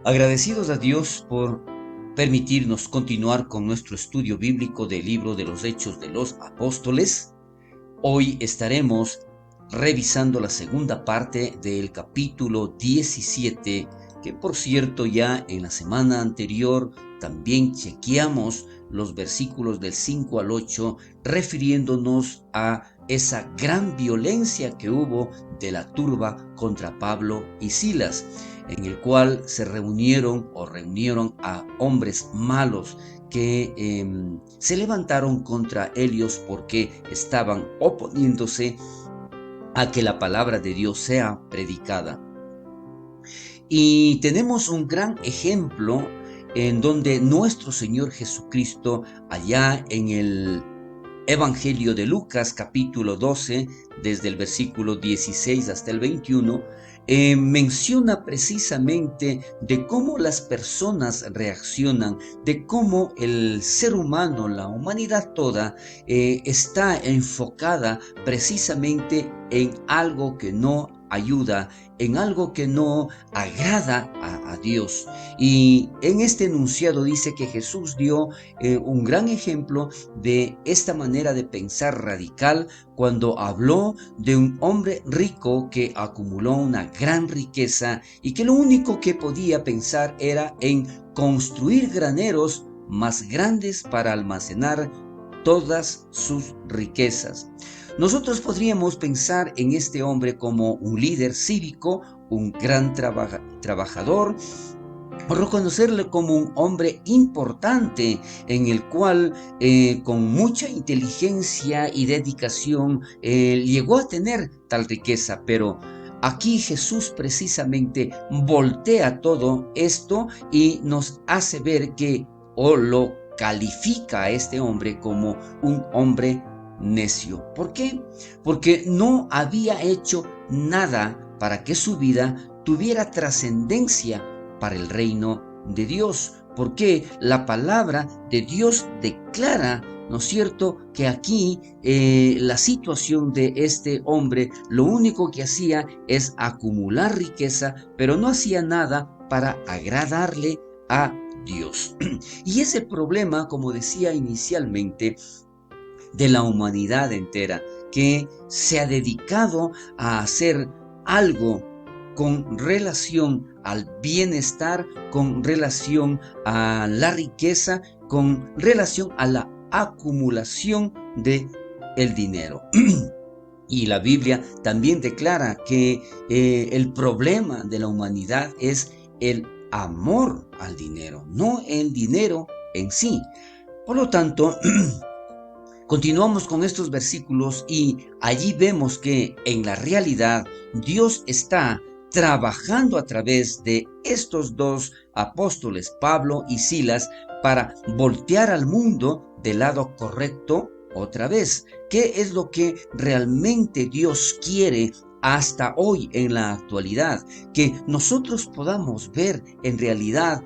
Agradecidos a Dios por permitirnos continuar con nuestro estudio bíblico del libro de los Hechos de los Apóstoles, hoy estaremos revisando la segunda parte del capítulo 17, que por cierto ya en la semana anterior también chequeamos los versículos del 5 al 8, refiriéndonos a esa gran violencia que hubo de la turba contra Pablo y Silas, en el cual se reunieron a hombres malos que se levantaron contra ellos porque estaban oponiéndose a que la palabra de Dios sea predicada. Y tenemos un gran ejemplo en donde nuestro Señor Jesucristo, allá en el Evangelio de Lucas capítulo 12, desde el versículo 16 hasta el 21, menciona precisamente de cómo las personas reaccionan, de cómo el ser humano, la humanidad toda, está enfocada precisamente en algo que no ayuda, en algo que no agrada a Dios. Y en este enunciado dice que Jesús dio un gran ejemplo de esta manera de pensar radical cuando habló de un hombre rico que acumuló una gran riqueza y que lo único que podía pensar era en construir graneros más grandes para almacenar todas sus riquezas. Nosotros podríamos pensar en este hombre como un líder cívico, un gran trabajador, o reconocerle como un hombre importante en el cual con mucha inteligencia y dedicación llegó a tener tal riqueza, pero aquí Jesús precisamente voltea todo esto y nos hace ver que o lo califica a este hombre como un hombre necio. ¿Por qué? Porque no había hecho nada para que su vida tuviera trascendencia para el reino de Dios, porque la palabra de Dios declara, ¿no es cierto?, que aquí la situación de este hombre lo único que hacía es acumular riqueza, pero no hacía nada para agradarle a Dios. Y ese problema, como decía inicialmente, de la humanidad entera, que se ha dedicado a hacer algo con relación al bienestar, con relación a la riqueza, con relación a la acumulación de el dinero. Y la Biblia también declara que el problema de la humanidad es el amor al dinero, no el dinero en sí. Por lo tanto, continuamos con estos versículos y allí vemos que en la realidad Dios está trabajando a través de estos dos apóstoles, Pablo y Silas, para voltear al mundo del lado correcto otra vez. ¿Qué es lo que realmente Dios quiere hasta hoy en la actualidad? Que nosotros podamos ver en realidad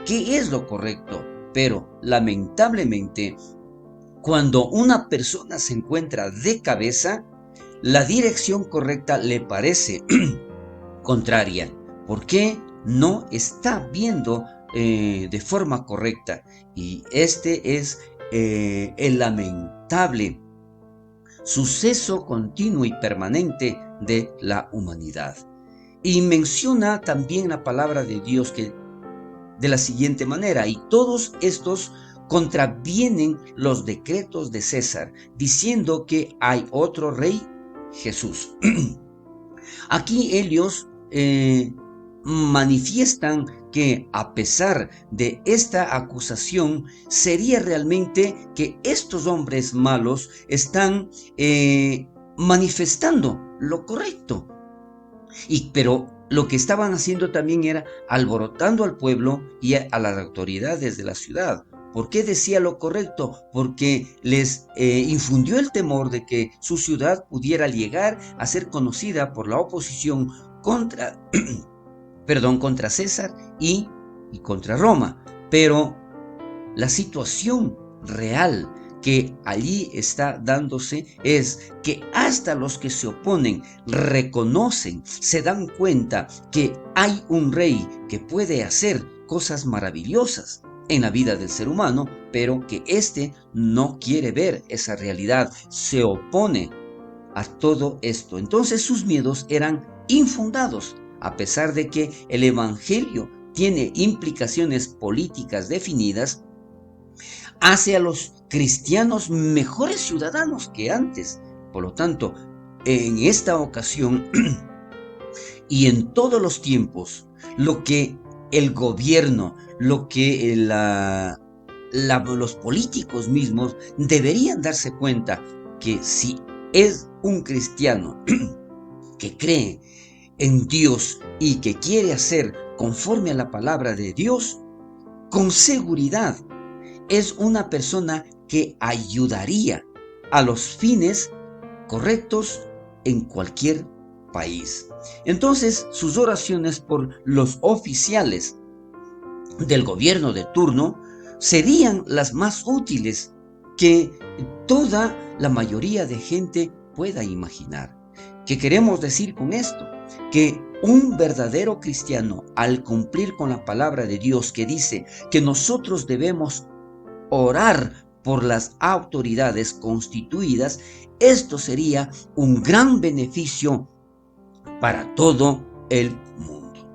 qué es lo correcto, pero lamentablemente cuando una persona se encuentra de cabeza, la dirección correcta le parece contraria. ¿Por qué? No está viendo de forma correcta. Y este es el lamentable suceso continuo y permanente de la humanidad. Y menciona también la palabra de Dios que de la siguiente manera: y todos estos contravienen los decretos de César, diciendo que hay otro rey, Jesús. Aquí ellos manifiestan que a pesar de esta acusación, sería realmente que estos hombres malos están manifestando lo correcto. Pero lo que estaban haciendo también era alborotando al pueblo y a las autoridades de la ciudad. ¿Por qué decía lo correcto? Porque les infundió el temor de que su ciudad pudiera llegar a ser conocida por la oposición contra, contra César y contra Roma. Pero la situación real que allí está dándose es que hasta los que se oponen reconocen, se dan cuenta que hay un rey que puede hacer cosas maravillosas en la vida del ser humano, pero que éste no quiere ver esa realidad, se opone a todo esto. Entonces sus miedos eran infundados, a pesar de que el evangelio tiene implicaciones políticas definidas, hace a los cristianos mejores ciudadanos que antes. Por lo tanto, en esta ocasión y en todos los tiempos, lo que el gobierno, lo que los políticos mismos deberían darse cuenta que si es un cristiano que cree en Dios y que quiere hacer conforme a la palabra de Dios, con seguridad es una persona que ayudaría a los fines correctos en cualquier país. Entonces, sus oraciones por los oficiales del gobierno de turno serían las más útiles que toda la mayoría de gente pueda imaginar. ¿Qué queremos decir con esto? Que un verdadero cristiano, al cumplir con la palabra de Dios que dice que nosotros debemos orar por las autoridades constituidas, esto sería un gran beneficio para todo el mundo.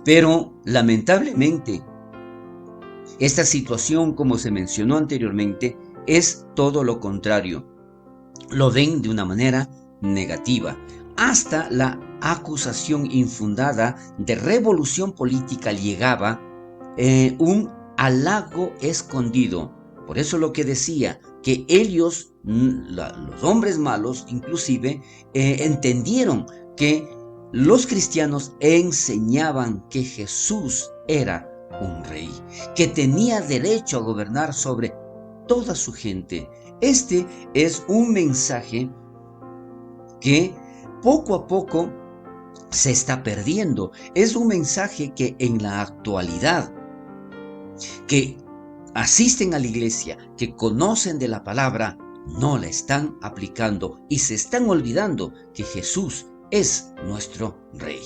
Pero lamentablemente, esta situación, como se mencionó anteriormente, es todo lo contrario. Lo ven de una manera negativa. Hasta la acusación infundada de revolución política llegaba un halago escondido. Por eso lo que decía, que ellos, los hombres malos inclusive, entendieron que los cristianos enseñaban que Jesús era un rey, que tenía derecho a gobernar sobre toda su gente. Este es un mensaje que poco a poco se está perdiendo. Es un mensaje que en la actualidad, que asisten a la iglesia, que conocen de la palabra, no la están aplicando y se están olvidando que Jesús es nuestro Rey.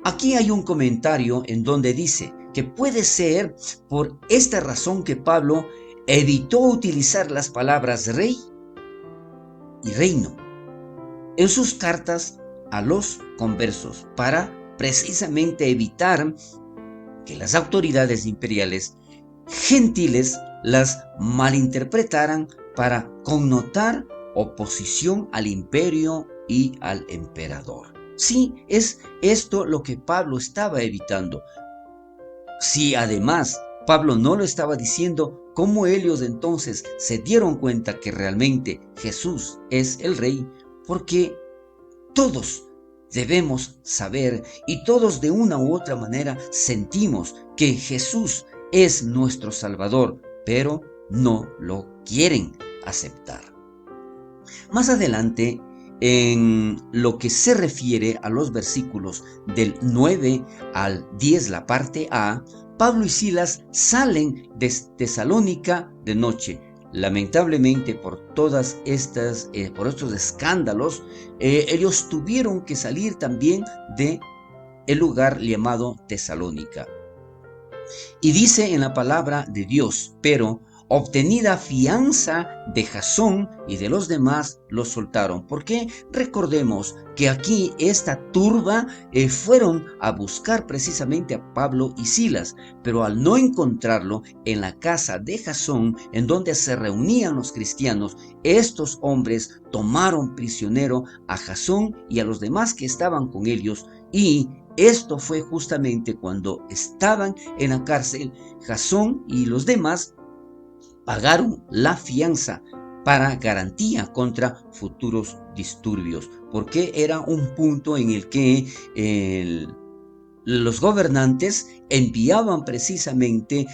Aquí hay un comentario en donde dice que puede ser por esta razón que Pablo evitó utilizar las palabras rey y reino en sus cartas a los conversos, para precisamente evitar que las autoridades imperiales gentiles las malinterpretaran para connotar oposición al imperio y al emperador. Sí, es esto lo que Pablo estaba evitando. Si además Pablo no lo estaba diciendo, ¿cómo ellos entonces se dieron cuenta que realmente Jesús es el Rey? Porque todos debemos saber y todos de una u otra manera sentimos que Jesús es nuestro Salvador, pero no lo quieren aceptar. Más adelante, en lo que se refiere a los versículos del 9 al 10, la parte A, Pablo y Silas salen de Tesalónica de noche. Lamentablemente por todas estas, por estos escándalos, ellos tuvieron que salir también de el lugar llamado Tesalónica. Y dice en la palabra de Dios, pero obtenida fianza de Jasón y de los demás los soltaron. Porque recordemos que aquí esta turba fueron a buscar precisamente a Pablo y Silas, pero al no encontrarlo en la casa de Jasón, en donde se reunían los cristianos, estos hombres tomaron prisionero a Jasón y a los demás que estaban con ellos, y esto fue justamente cuando estaban en la cárcel. Jasón y los demás pagaron la fianza para garantía contra futuros disturbios, porque era un punto en el que los gobernantes enviaban precisamente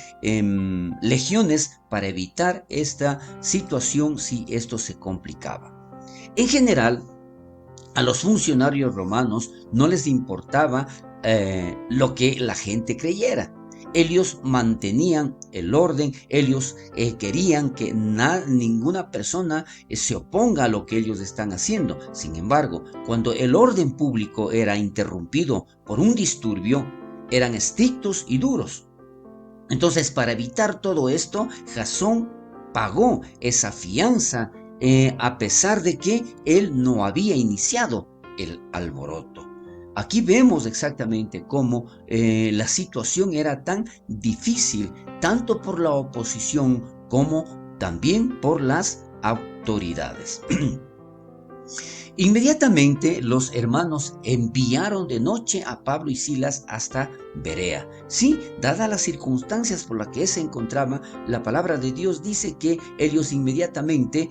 legiones para evitar esta situación si esto se complicaba. En general, a los funcionarios romanos no les importaba lo que la gente creyera. ellos mantenían el orden, ellos querían que ninguna persona se oponga a lo que ellos están haciendo. Sin embargo, cuando el orden público era interrumpido por un disturbio, eran estrictos y duros. Entonces, para evitar todo esto, Jasón pagó esa fianza a pesar de que él no había iniciado el alboroto. Aquí vemos exactamente cómo la situación era tan difícil, tanto por la oposición como también por las autoridades. Inmediatamente los hermanos enviaron de noche a Pablo y Silas hasta Berea. Sí, dadas las circunstancias por las que se encontraba, la palabra de Dios dice que ellos inmediatamente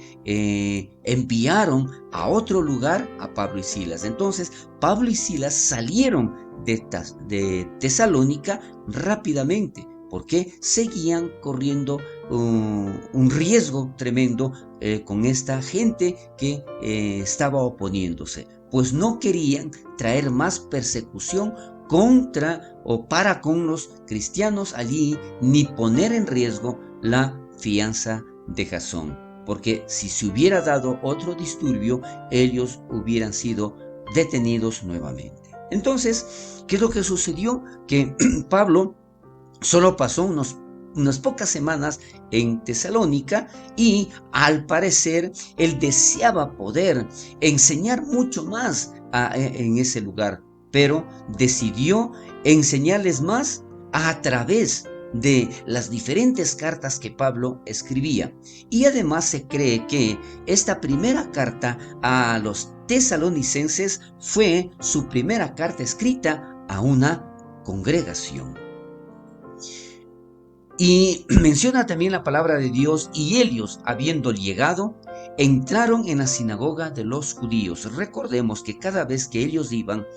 enviaron a otro lugar a Pablo y Silas. Entonces, Pablo y Silas salieron de Tesalónica rápidamente, porque seguían corriendo un riesgo tremendo con esta gente que estaba oponiéndose, pues no querían traer más persecución contra o para con los cristianos allí, ni poner en riesgo la fianza de Jasón, porque si se hubiera dado otro disturbio, ellos hubieran sido detenidos nuevamente. Entonces, ¿qué es lo que sucedió? Que Pablo solo pasó unas pocas semanas en Tesalónica y al parecer él deseaba poder enseñar mucho más en ese lugar, pero decidió enseñarles más a través de las diferentes cartas que Pablo escribía. Y además se cree que esta primera carta a los tesalonicenses fue su primera carta escrita a una congregación. Y menciona también la palabra de Dios, y ellos, habiendo llegado, entraron en la sinagoga de los judíos. Recordemos que cada vez que ellos iban,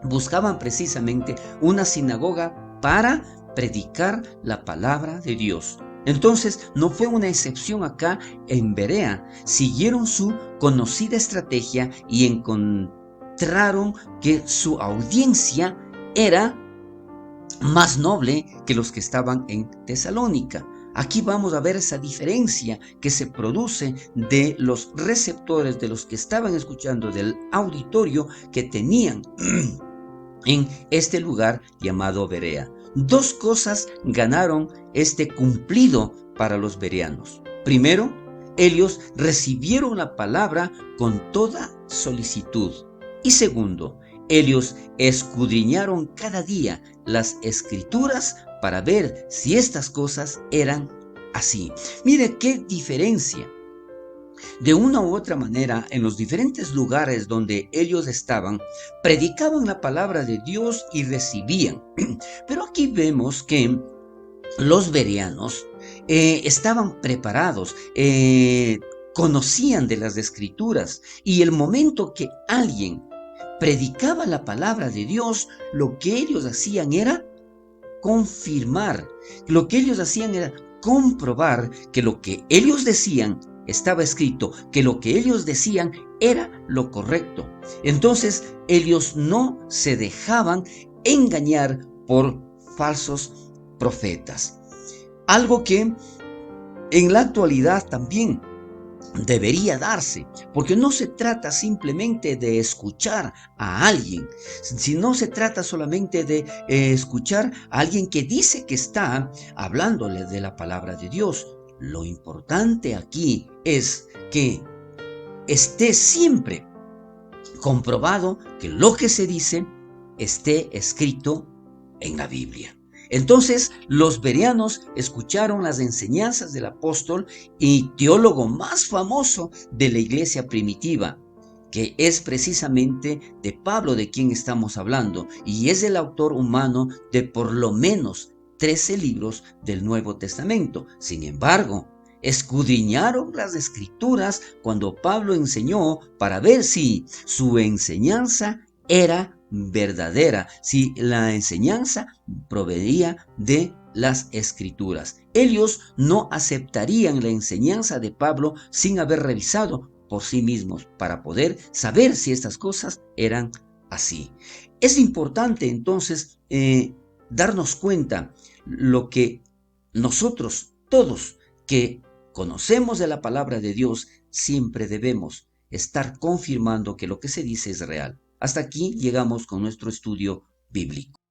buscaban precisamente una sinagoga para predicar la palabra de Dios. Entonces, no fue una excepción acá en Berea. Siguieron su conocida estrategia y encontraron que su audiencia era más noble que los que estaban en Tesalónica. Aquí vamos a ver esa diferencia que se produce de los receptores, de los que estaban escuchando, del auditorio que tenían en este lugar llamado Berea. Dos cosas ganaron este cumplido para los bereanos. Primero, ellos recibieron la palabra con toda solicitud. Y segundo, ellos escudriñaron cada día las escrituras para ver si estas cosas eran así. Mire qué diferencia. De una u otra manera, en los diferentes lugares donde ellos estaban, predicaban la palabra de Dios y recibían. Pero aquí vemos que los bereanos estaban preparados, conocían de las escrituras, y el momento que alguien predicaba la palabra de Dios, lo que ellos hacían era confirmar, lo que ellos hacían era comprobar que lo que ellos decían estaba escrito, que lo que ellos decían era lo correcto. Entonces ellos no se dejaban engañar por falsos profetas. Algo que en la actualidad también debería darse, porque no se trata simplemente de escuchar a alguien, sino se trata solamente de escuchar a alguien que dice que está hablándole de la palabra de Dios. Lo importante aquí es que esté siempre comprobado que lo que se dice esté escrito en la Biblia. Entonces los bereanos escucharon las enseñanzas del apóstol y teólogo más famoso de la iglesia primitiva, que es precisamente de Pablo, de quien estamos hablando, y es el autor humano de por lo menos 13 libros del Nuevo Testamento. Sin embargo, escudriñaron las escrituras cuando Pablo enseñó para ver si su enseñanza era verdadera, si la enseñanza provenía de las escrituras. Ellos no aceptarían la enseñanza de Pablo sin haber revisado por sí mismos para poder saber si estas cosas eran así. Es importante entonces darnos cuenta lo que nosotros todos que conocemos de la palabra de Dios siempre debemos estar confirmando que lo que se dice es real. Hasta aquí llegamos con nuestro estudio bíblico.